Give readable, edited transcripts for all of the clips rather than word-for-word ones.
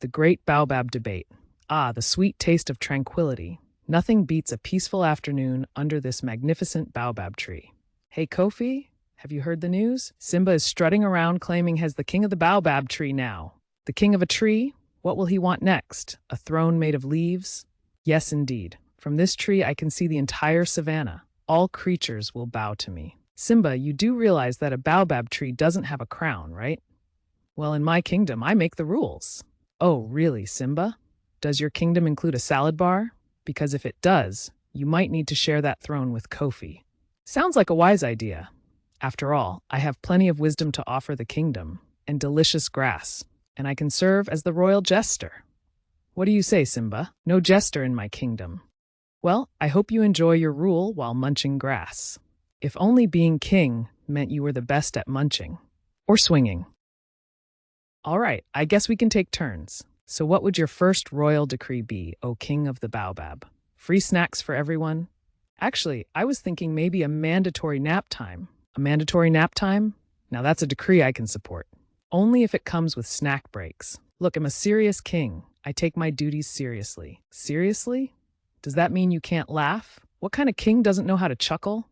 The great Baobab debate. Ah, the sweet taste of tranquility. Nothing beats a peaceful afternoon under this magnificent Baobab tree. Hey, Kofi, have you heard the news? Simba is strutting around claiming he's the king of the Baobab tree now. The king of a tree? What will he want next? A throne made of leaves? Yes, indeed. From this tree, I can see the entire savannah. All creatures will bow to me. Simba, you do realize that a Baobab tree doesn't have a crown, right? Well, in my kingdom, I make the rules. Oh, really, Simba? Does your kingdom include a salad bar? Because if it does, you might need to share that throne with Kofi. Sounds like a wise idea. After all, I have plenty of wisdom to offer the kingdom, and delicious grass, and I can serve as the royal jester. What do you say, Simba? No jester in my kingdom. Well, I hope you enjoy your rule while munching grass. If only being king meant you were the best at munching. Or swinging. All right, I guess we can take turns. So what would your first royal decree be, O King of the Baobab? Free snacks for everyone? Actually, I was thinking maybe a mandatory nap time. A mandatory nap time? Now that's a decree I can support. Only if it comes with snack breaks. Look, I'm a serious king. I take my duties seriously. Seriously? Does that mean you can't laugh? What kind of king doesn't know how to chuckle?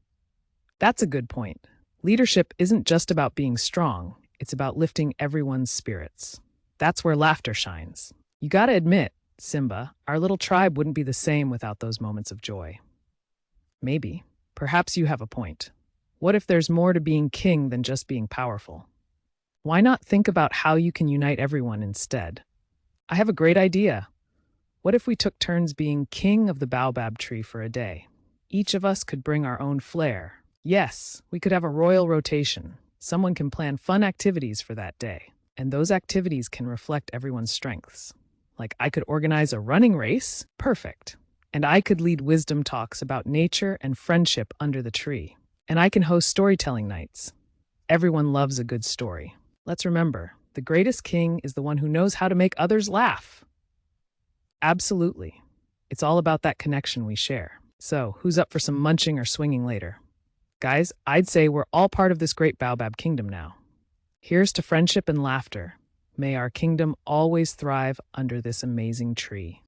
That's a good point. Leadership isn't just about being strong. It's about lifting everyone's spirits. That's where laughter shines. You gotta admit, Simba, our little tribe wouldn't be the same without those moments of joy. Maybe. Perhaps you have a point. What if there's more to being king than just being powerful? Why not think about how you can unite everyone instead? I have a great idea. What if we took turns being king of the Baobab tree for a day? Each of us could bring our own flair. Yes, we could have a royal rotation. Someone can plan fun activities for that day, and those activities can reflect everyone's strengths. Like I could organize a running race, perfect. And I could lead wisdom talks about nature and friendship under the tree. And I can host storytelling nights. Everyone loves a good story. Let's remember, the greatest king is the one who knows how to make others laugh. Absolutely. It's all about that connection we share. So, who's up for some munching or swinging later? Guys, I'd say we're all part of this great Baobab kingdom now. Here's to friendship and laughter. May our kingdom always thrive under this amazing tree.